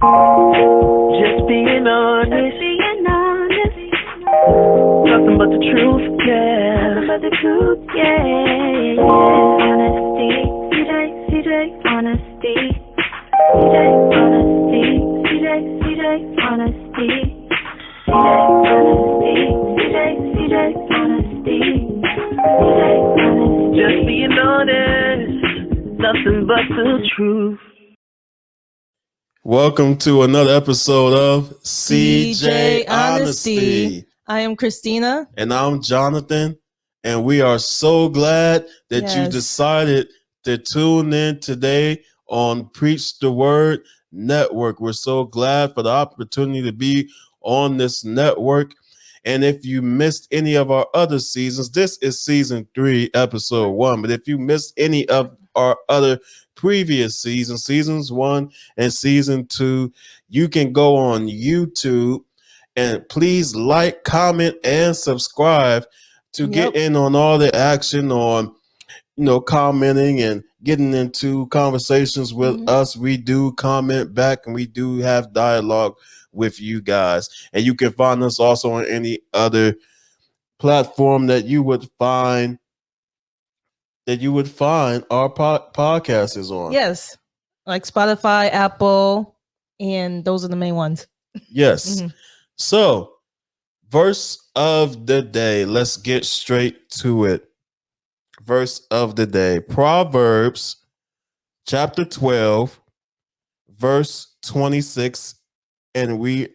Just being honest. Nothing but the truth, yeah. Nothing but the truth, yeah. Honesty, CJ, honesty. CJ, honesty. CJ, honesty. CJ, honesty. Just being honest. Nothing but the truth. Welcome to another episode of CJ Honesty. I am Christina. And I'm Jonathan. And we are so glad that you decided to tune in today on Preach the Word Network. We're so glad for the opportunity to be on this network. And if you missed any of our other seasons, this is season 3, episode 1. But if you missed any of our other previous seasons 1 and season 2, you can go on YouTube and please like, comment, and subscribe to get in on all the action on, commenting and getting into conversations with us. We do comment back and we do have dialogue with you guys. And you can find us also on any other platform that you would find our podcast is on. Yes, like Spotify, Apple, and those are the main ones. Yes. So, verse of the day. Let's get straight to it. Verse of the day. Proverbs chapter 12, verse 26. And we're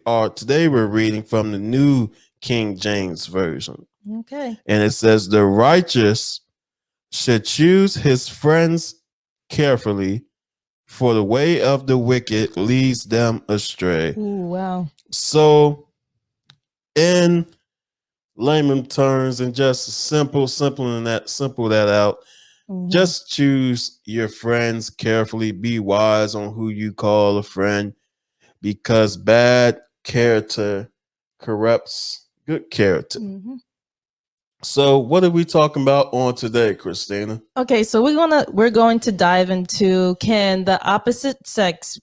reading from the New King James Version. Okay. And it says, the righteous should choose his friends carefully, for the way of the wicked leads them astray. Ooh, wow. So, in layman terms, and just simple that out. Just choose your friends carefully. Be wise on who you call a friend, because bad character corrupts good character. So, what are we talking about on today, Christina? Okay, so we're going to dive into, can the opposite sex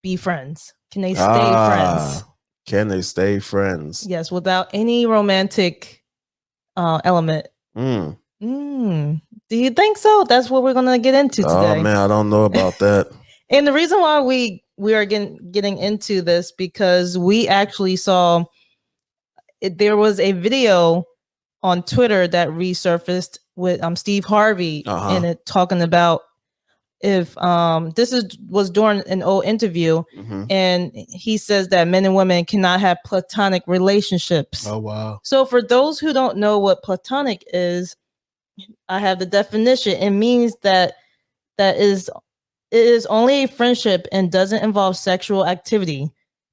be friends? Can they stay friends? Can they stay friends? Yes, without any romantic element. Do you think so? That's what we're going to get into today. Oh man, I don't know about that. And the reason why we are getting into this, because we actually saw there was a video on Twitter that resurfaced with Steve Harvey in it, talking about if this was during an old interview, and he says that men and women cannot have platonic relationships. Oh wow. So for those who don't know what platonic is, I have the definition. It means that it is only a friendship and doesn't involve sexual activity.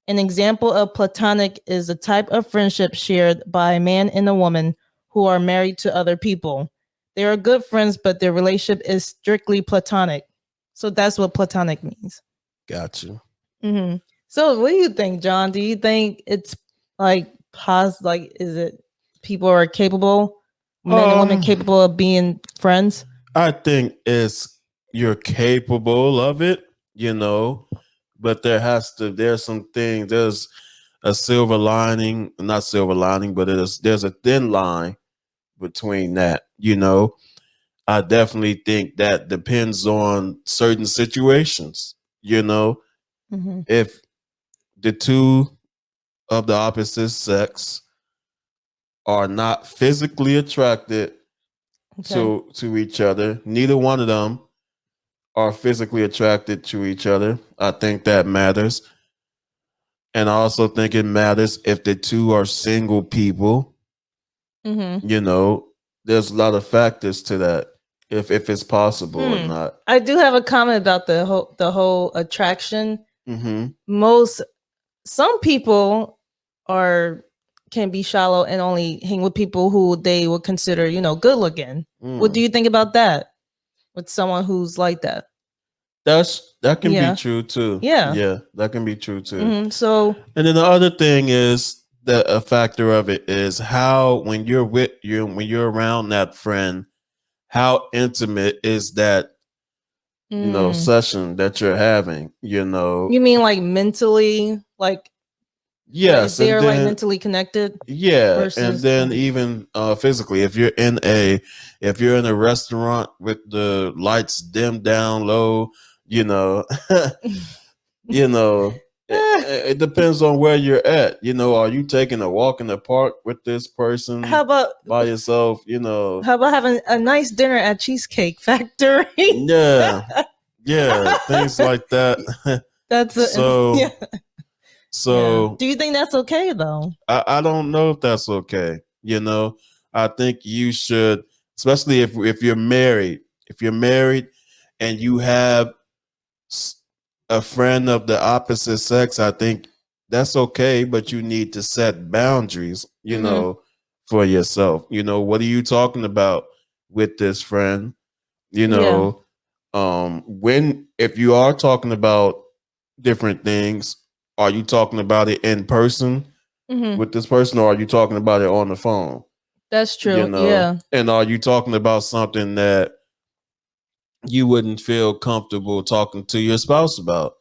An example of platonic is a type of friendship shared by a man and a woman who are married to other people. They are good friends, but their relationship is strictly platonic. So that's what platonic means. Gotcha. So what do you think, John? Do you think it's like is it people are capable, men and women capable of being friends? I think you're capable of it, but there's some things, there's a silver lining, not silver lining, but there's a thin line between that, I definitely think that depends on certain situations, if the two of the opposite sex are not physically attracted to each other, neither one of them are physically attracted to each other, I think that matters. And I also think it matters if the two are single people. There's a lot of factors to that, if it's possible or not. I do have a comment about the whole attraction. Some people can be shallow and only hang with people who they would consider, good looking. What do you think about that? With someone who's like that? That can be true too. Yeah, that can be true too. So, and then the other thing is that a factor of it is how, when you're around that friend, how intimate is that session that you're having, You mean like mentally, like yes, they and are like then mentally connected yeah, and versus then even physically, if you're in a restaurant with the lights dimmed down low, you know, you know, it depends on where you're at. Are you taking a walk in the park with this person how about by yourself? having a nice dinner at Cheesecake Factory? Yeah, yeah, things like that. That's so, yeah. so Do you think that's okay though? I don't know if that's okay. I think you should, especially if you're married, and you have a friend of the opposite sex, I think that's okay, but you need to set boundaries, for yourself. What are you talking about with this friend? When if you are talking about different things, are you talking about it in person with this person, or are you talking about it on the phone? That's true. Yeah. And are you talking about something that you wouldn't feel comfortable talking to your spouse about?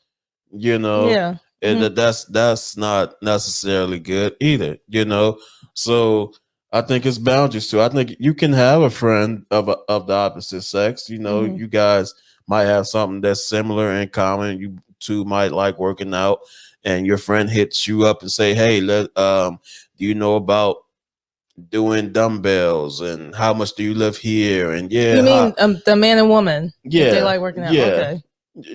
Yeah. And that's not necessarily good either. So I think it's boundaries too. I think you can have a friend of the opposite sex. You guys might have something that's similar in common. You two might like working out, and your friend hits you up and say, "Hey, do you know about doing dumbbells, and how much do you live here?" And You mean the man and woman if they yeah, like working out? yeah. Okay.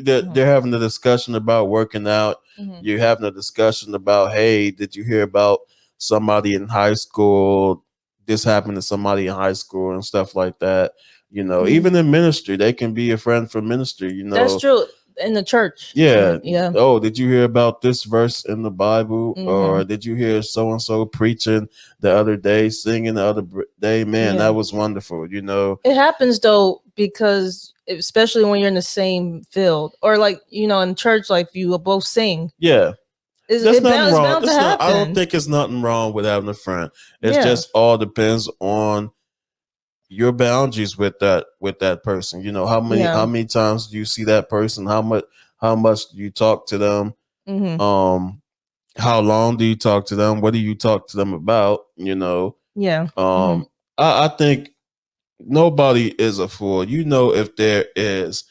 They're having a discussion about working out. You're having a discussion about, hey, did you hear about somebody in high school? This happened to somebody in high school and stuff like that. Even in ministry, they can be a friend for ministry. That's true. In the church. Yeah. Yeah. Oh, did you hear about this verse in the Bible? Or did you hear so and so preaching the other day, singing the other day? Man, that was wonderful. It happens though, because especially when you're in the same field, or like in church, like you will both sing. Yeah. There's It's nothing wrong. bound to happen. I don't think it's nothing wrong with having a friend. It's Yeah. just all depends on your boundaries with that person. How many times do you see that person? How much do you talk to them? How long do you talk to them? What do you talk to them about? Yeah. I think nobody is a fool. If there is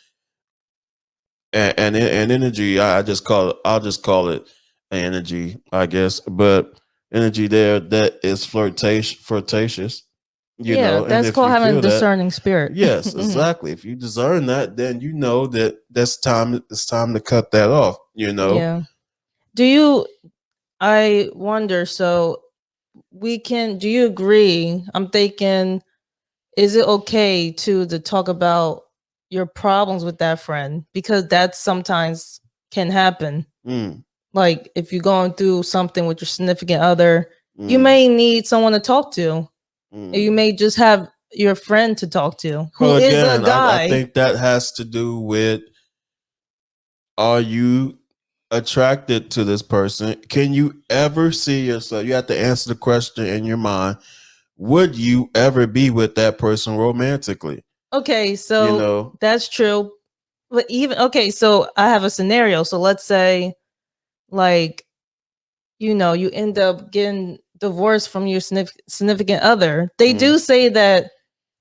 and energy, I'll just call it energy, I guess. But energy there that is flirtatious. Yeah, And that's if called you having a feel that, discerning spirit. yes, exactly. If you discern that, then you know that it's time to cut that off. Yeah. Do you? I wonder. So do you agree? I'm thinking, is it okay to talk about your problems with that friend, because that sometimes can happen? Like if you're going through something with your significant other, you may need someone to talk to. You may just have your friend to talk to, who But is a again, I guy. think that has to do with, are you attracted to this person? Can you ever see yourself? You have to answer the question in your mind. Would you ever be with that person romantically? Okay, so that's true. But even okay, so I have a scenario. So let's say, like, you end up getting divorced from your significant other. They do say that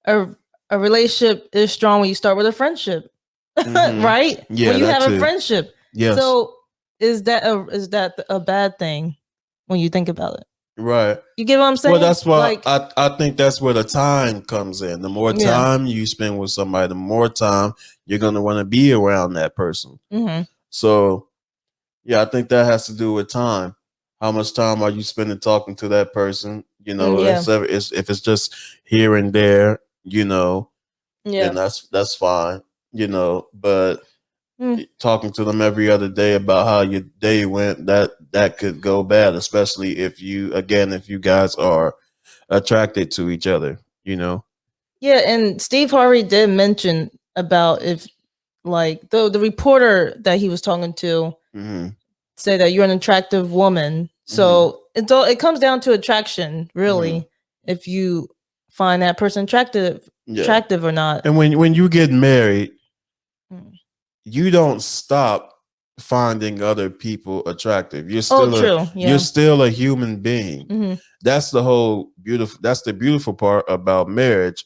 a relationship is strong when you start with a friendship, right? Yeah, when you that have a too. friendship. Yes. So is that a bad thing when you think about it? Right. You get what I'm saying? Well, that's why I think that's where the time comes in. The more Yeah. time you spend with somebody, the more time you're going to want to be around that person. So, yeah, I think that has to do with time. How much time are you spending talking to that person? Yeah. If it's just here and there, Yeah. then that's fine. But talking to them every other day about how your day went, that could go bad, especially if you guys are attracted to each other. Yeah, and Steve Harvey did mention about, if like the reporter that he was talking to say that you're an attractive woman. So it comes down to attraction, really. If you find that person attractive or not. And when you get married, you don't stop finding other people attractive. True. Yeah. You're still a human being. Mm-hmm. That's the whole beautiful. That's the beautiful part about marriage,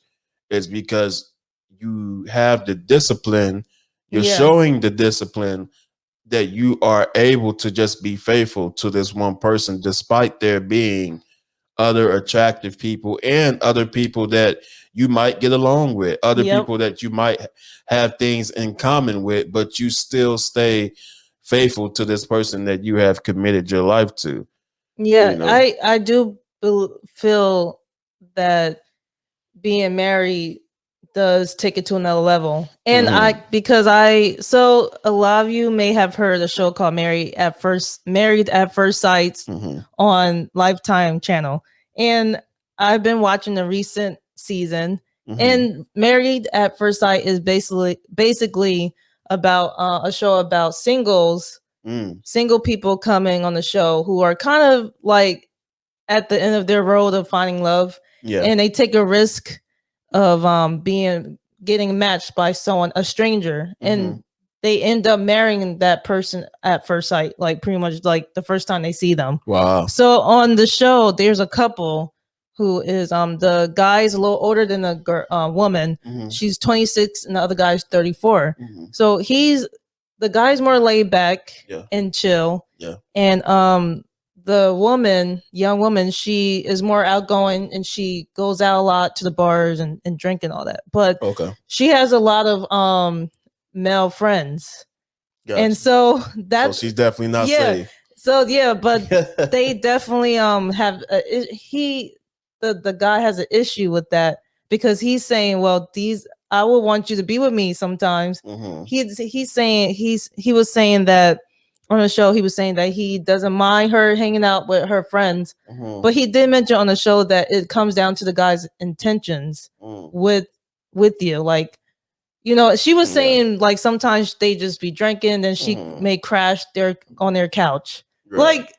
is because you have the discipline. You're showing the discipline that you are able to just be faithful to this one person, despite there being other attractive people and other people that you might get along with, other people that you might have things in common with, but you still stay faithful to this person that you have committed your life to. Yeah, you know? I do feel that being married does take it to another level. And so a lot of you may have heard a show called Married at First Sight on Lifetime channel. And I've been watching the recent season, and Married at First Sight is basically about a show about single people coming on the show who are kind of like at the end of their road of finding love. And they take a risk of getting matched by a stranger, and they end up marrying that person at first sight, like pretty much like the first time they see them. Wow. So on the show, there's a couple who is the guy's a little older than the woman. She's 26 and the other guy's 34. So the guy's more laid back and chill. And the young woman, she is more outgoing, and she goes out a lot to the bars and drink and all that. But she has a lot of male friends. Gotcha. And so that's she's definitely not safe. So but they definitely have the guy has an issue with that, because he's saying, well, I would want you to be with me sometimes. He was saying that on the show, he was saying that he doesn't mind her hanging out with her friends, but he did mention on the show that it comes down to the guy's intentions with you. Like, she was saying like sometimes they just be drinking, then she may crash on their couch. Like,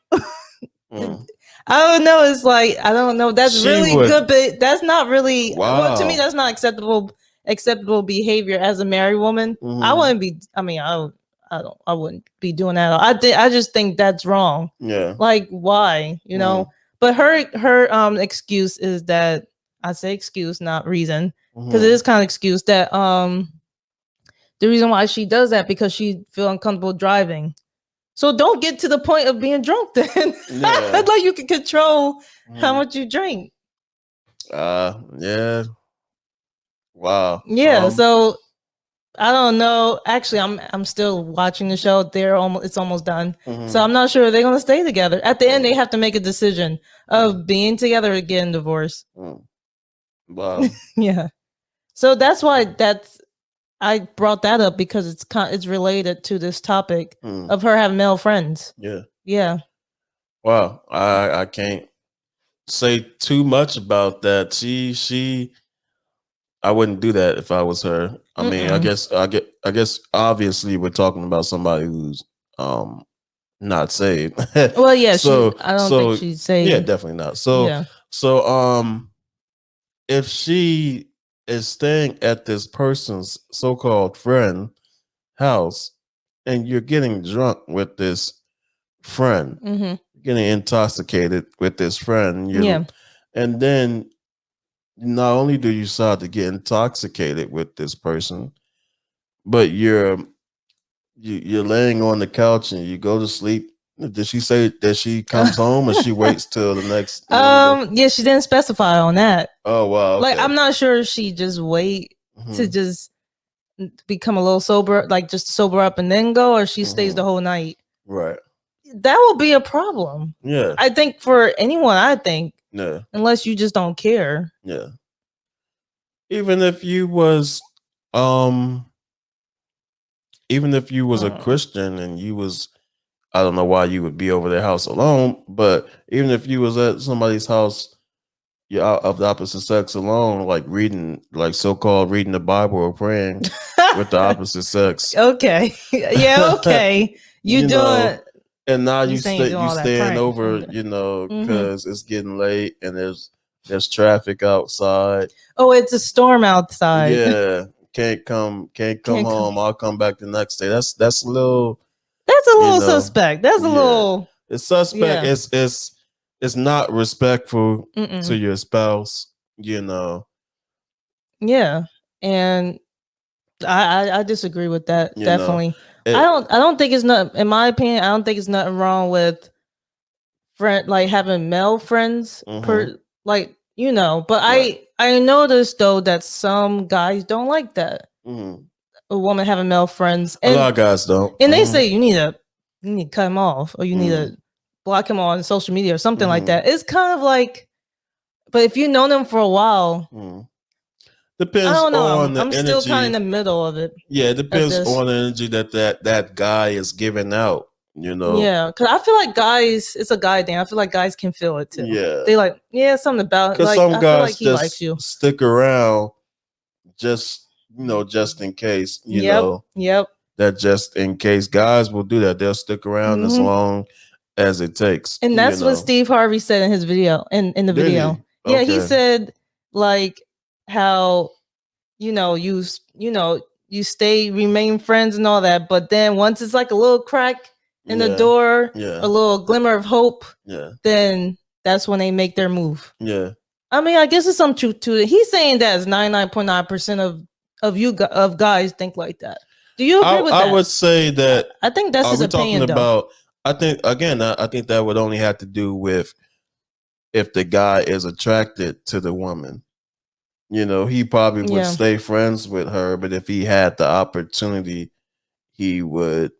I don't know. It's like, I don't know. That's good, but that's not really. Wow. Well, to me, that's not acceptable behavior as a married woman. I wouldn't be. I mean, I wouldn't be doing that. I just think that's wrong. Yeah. Like, why? But her excuse is that, I say excuse, not reason, because it is kind of excuse that the reason why she does that because she feel uncomfortable driving. So don't get to the point of being drunk then. Like, you can control how much you drink. Yeah. Wow. Yeah. So I don't know. Actually, I'm still watching the show. It's almost done. So I'm not sure they're gonna stay together. At the end, they have to make a decision of being together or getting divorced. Wow. Yeah. So that's why I brought that up, because it's related to this topic of her having male friends. Yeah. Yeah. Wow. I can't say too much about that. I wouldn't do that if I was her. I mean, I guess obviously we're talking about somebody who's not saved. Well, yeah, I don't think she's saved. Yeah, definitely not. So if she is staying at this person's so-called friend house, and you're getting drunk with this friend, getting intoxicated with this friend, and then not only do you start to get intoxicated with this person, but you're laying on the couch and you go to sleep. Did she say that she comes home or she waits till the next? Yeah, she didn't specify on that. Oh wow. Okay. Like, I'm not sure if she just wait to just become a little sober, like just sober up and then go, or she stays the whole night. Right. That will be a problem. Yeah. I think for anyone, yeah. Unless you just don't care. Yeah. Even if you was a Christian and you was, I don't know why you would be over their house alone, but even if you was at somebody's house, you're of the opposite sex alone, like so-called reading the Bible or praying with the opposite sex. Okay. Yeah, okay. You do it. And now you staying over, because it's getting late and there's traffic outside. Oh, it's a storm outside. Yeah. can't come Can't come. home. I'll come back the next day. That's a little. That's a You little know, suspect. That's a yeah. little. It's suspect. Yeah. It's not respectful to Mm-mm. your spouse. You know. Yeah, and I disagree with that. You know, Definitely. I don't think it's not. In my opinion, I don't think it's nothing wrong with like having male friends per like But Right. I noticed though that some guys don't like that. A woman having male friends, A and lot of guys don't. and they say you need to cut him off, or you need to block him on social media or something like that. It's kind of like, but if you know them for a while, depends I don't know. on the I'm energy. still kind of in the middle of it. Yeah, it depends this. on the energy that guy is giving out. You know. Yeah, because I feel like guys, it's a guy thing. I feel like guys can feel it too. Yeah. They like, yeah, something about Because like, some I feel guys like he just likes you. stick around, just just in case. You know. Yep. That just in case guys will do that. They'll stick around as long as it takes. And that's what Steve Harvey said in his video. In the Did video, he? yeah, he Okay. said like how you remain friends and all that, but then once it's like a little crack in the door, a little glimmer of hope, then that's when they make their move. Yeah. I mean, I guess it's some truth to it. He's saying that 99.9% of guys think like that. Do you agree with that? I would say that. I think that's his opinion, though. I think again, I think that would only have to do with if the guy is attracted to the woman. You know, he probably would stay friends with her, but if he had the opportunity, he would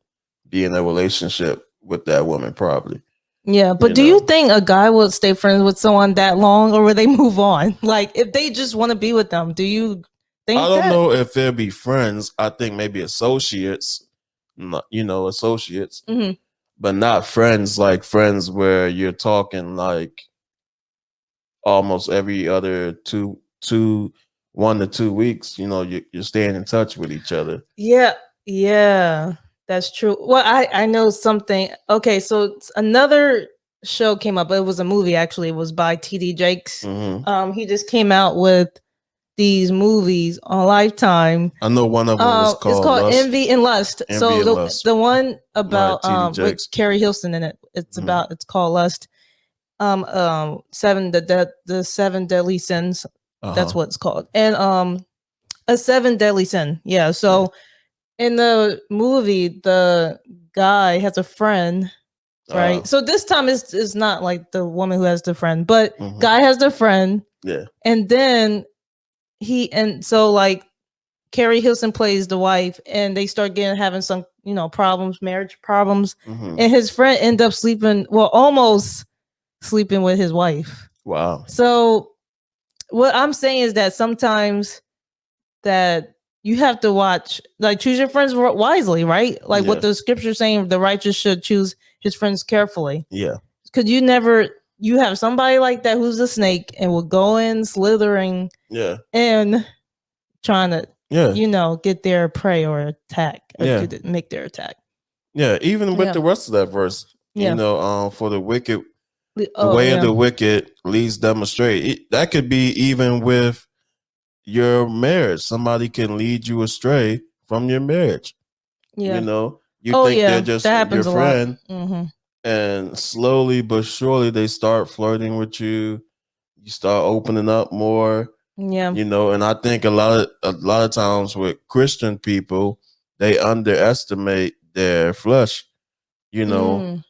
be in a relationship with that woman, probably. Yeah, but do you think a guy would stay friends with someone that long, or would they move on? Like, if they just want to be with them, do you think I don't know if they'll be friends. I think maybe associates, associates, but not friends, like friends where you're talking like almost every other 1 to 2 weeks. You know, you're staying in touch with each other. Yeah, that's true. Well, I know something. Okay, so another show came up. It was a movie, actually. It was by TD Jakes. He just came out with these movies on Lifetime. I know one of them was called it's called Lust. Envy and Lust. Envy and Lust. The one about with Carrie Hilson in it. It's called Lust. 7 the 7 deadly sins. That's what it's called. And a 7 deadly sin. Yeah. So in the movie, the guy has a friend, right? So this time it's not like the woman who has the friend, but guy has the friend. Yeah. And then so like Carrie Hilson plays the wife, and they start having some problems, marriage problems, and his friend end up almost sleeping with his wife. Wow. So what I'm saying is that sometimes that you have to choose your friends wisely, right? Like what the scripture saying, the righteous should choose his friends carefully. Yeah. Because you have somebody like that who's a snake and will go in slithering. Yeah. And trying to get their prey or attack or make their attack. Yeah, even with the rest of that verse, for the wicked, the way of the wicked leads them astray. That could be even with your marriage. Somebody can lead you astray from your marriage. Yeah. You think they're just your friend, and slowly but surely they start flirting with you. You start opening up more. Yeah. And I think a lot of times with Christian people, they underestimate their flesh, and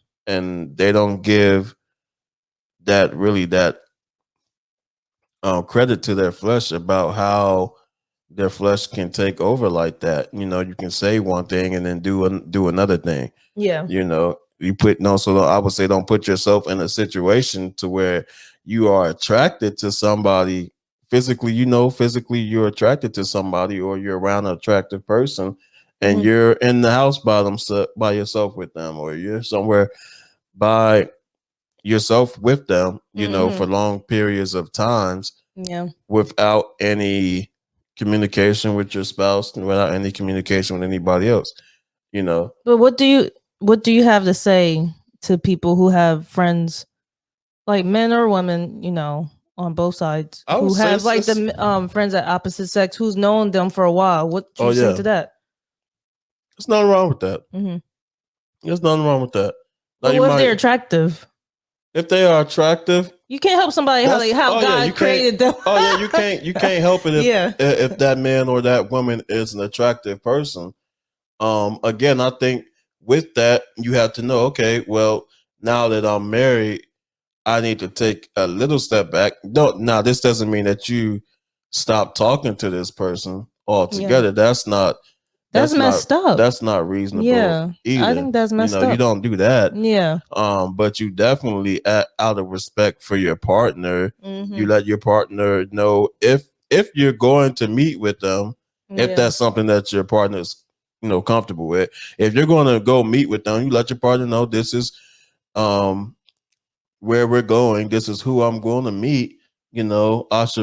they don't give that credit to their flesh about how their flesh can take over like that. You can say one thing and then do another thing. Yeah. So I would say don't put yourself in a situation to where you are attracted to somebody physically, you're attracted to somebody, or you're around an attractive person and you're in the house by yourself with them, or you're somewhere by yourself with them, for long periods of times, without any communication with your spouse and without any communication with anybody else, But what do you have to say to people who have friends, like men or women, on both sides I would who say have like it's- the friends at opposite sex who's known them for a while. What you say yeah. to that? There's nothing wrong with that. Mm-hmm. There's nothing wrong with that. Now, But you what if they're might, attractive? if they are attractive, You can't help somebody how God you created can't. them. Oh yeah, you can't help it if Yeah. if that man or that woman is an attractive person. Again, I think with that you have to know. Okay, well, now that I'm married, I need to take a little step back. Don't now. This doesn't mean that you stop talking to this person altogether. That's not. That's messed up. That's not reasonable. Yeah, either. I think that's messed up. You don't do that. Yeah. But you definitely, out of respect for your partner, Mm-hmm. you let your partner know if you're going to meet with them, if that's something that your partner's comfortable with. If you're going to go meet with them, you let your partner know this is where we're going. This is who I'm going to meet. I'll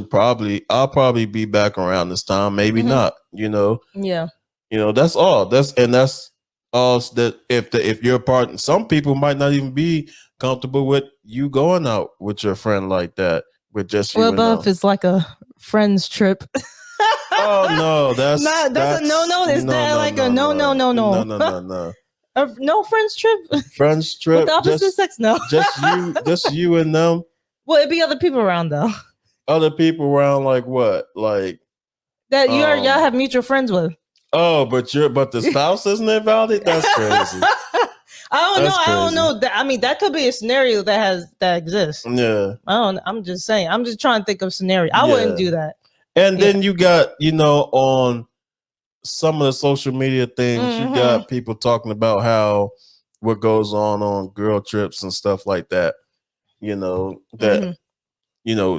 probably be back around this time. Maybe not. Yeah. That's all. That's all. That if your partner, some people might not even be comfortable with you going out with your friend like that, with just you. Well, and but them. if it's like a friend's trip. Oh no, that's a no. Is that like a no? No. No friends trip. Friends trip. With the opposite sex, no. just you and them. Well, it'd be other people around though. Other people around, like what? Like that y'all have mutual friends with. Oh, but the spouse isn't invalid? That's crazy. I don't know. I mean, that could be a scenario that exists. Yeah. I'm just saying. I'm just trying to think of scenario. I wouldn't do that. And then you got, on some of the social media things, you got people talking about how what goes on girl trips and stuff like that. That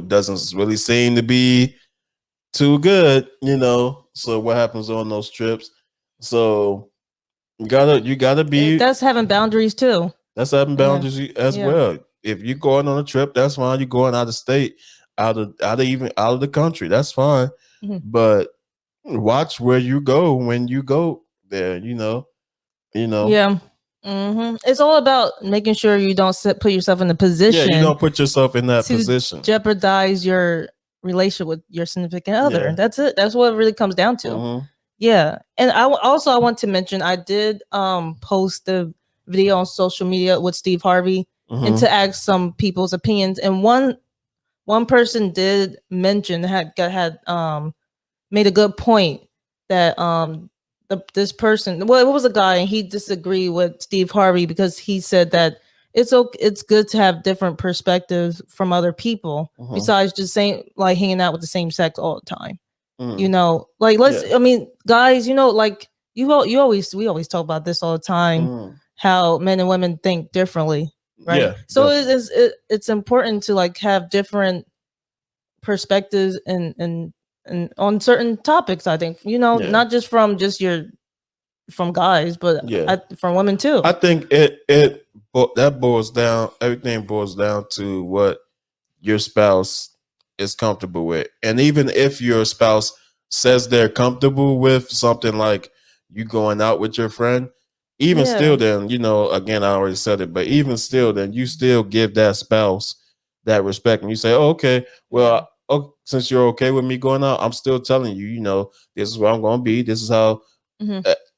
doesn't really seem to be too good. So what happens on those trips? So you gotta be. That's having boundaries too. That's having boundaries as well. If you're going on a trip, that's fine. You're going out of state, out of the country, that's fine. But watch where you go when you go there. Yeah. It's all about making sure you don't put yourself in a position. Yeah, you don't put yourself in that position. Jeopardize your relationship with your significant other. Yeah. That's it. That's what it really comes down to. Yeah. And I want to mention I did post the video on social media with Steve Harvey and to ask some people's opinions. And one person did mention had made a good point that this person, well, it was a guy, and he disagreed with Steve Harvey because he said that it's good to have different perspectives from other people besides just hanging out with the same sex all the time. I mean, guys, like we always talk about this all the time, how men and women think differently, right? Yeah, so it's important to like have different perspectives and on certain topics. I think not just from from guys, but from women too. I think that boils down. Everything boils down to what your spouse is comfortable with. And even if your spouse says they're comfortable with something like you going out with your friend, even still then, again, I already said it, but even still then you still give that spouse that respect and you say, oh, okay, well, since you're okay with me going out, I'm still telling you, this is where I'm going to be. This is how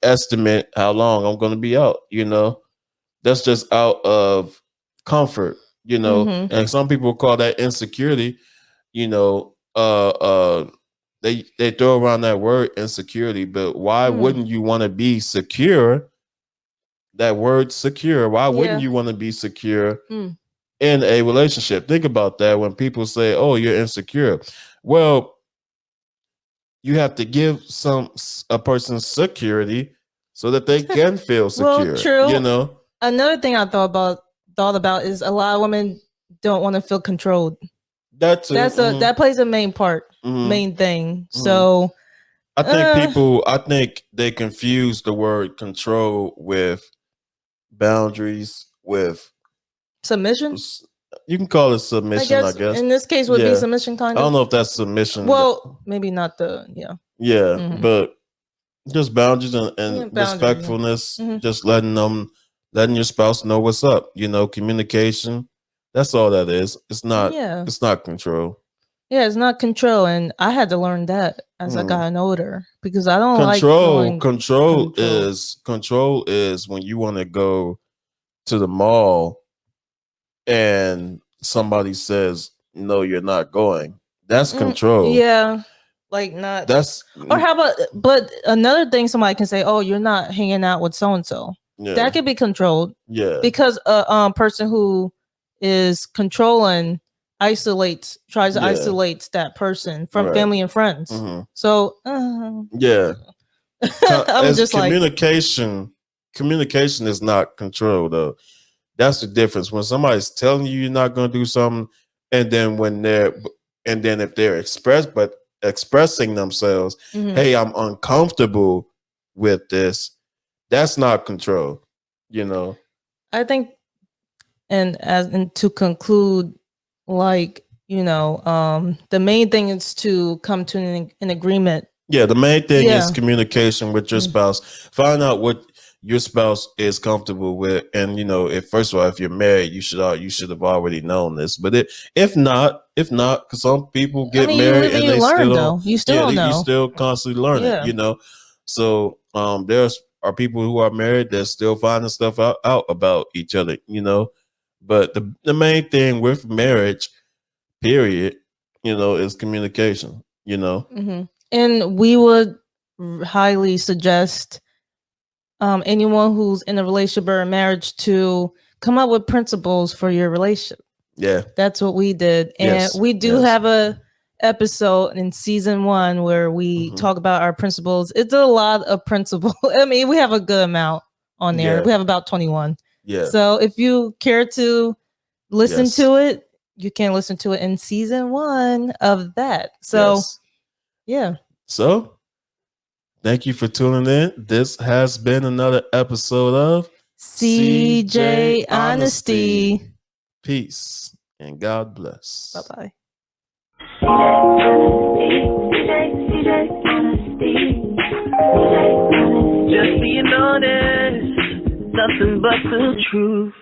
estimate how long I'm going to be out, that's just out of comfort, and some people call that insecurity. They throw around that word insecurity, but why wouldn't you want to be secure? That word secure, why wouldn't you want to be secure in a relationship? Think about that. When people say, oh, you're insecure, well, you have to give a person security so that they can feel secure. Well, true. Another thing I thought about is a lot of women don't want to feel controlled. That plays a main part, main thing. So I think they confuse the word control with boundaries, with submission. You can call it submission, I guess. In this case would be submission, kind of. I don't know if that's submission. Well, maybe not but just boundaries and respectfulness, just letting your spouse know what's up, communication. That's all that is. It's not control. Yeah, it's not control, and I had to learn that as I got older because I don't like feeling control is when you want to go to the mall and somebody says no, you're not going. That's control. Yeah, like not. That's or how about? But another thing, somebody can say, "Oh, you're not hanging out with so and so." That could be controlled. Yeah, because a person who is controlling tries to isolate that person from family and friends. So yeah. I'm As just communication is not control though. That's the difference. When somebody's telling you you're not going to do something, and then if they're expressing themselves, hey, I'm uncomfortable with this. That's not control. You know. I think, and to conclude, like the main thing is to come to an agreement. Yeah, the main thing is communication with your spouse. Find out what your spouse is comfortable with, and if first of all, if you're married, you should have already known this. But if not, because some people get married and they still don't. You still don't know. You still constantly learning. So there are people who are married that still finding stuff out about each other. But the main thing with marriage, period, is communication. And we would highly suggest anyone who's in a relationship or a marriage to come up with principles for your relationship. Yeah, that's what we did, and we do have a episode in season 1 where we talk about our principles. It's a lot of principles. I mean, we have a good amount on there. We have about 21. Yeah. So if you care to listen to it, you can listen to it in season 1 of that. So yeah. So thank you for tuning in. This has been another episode of CJ Honesty. Peace and God bless. Bye-bye. Just being honest, nothing but the truth.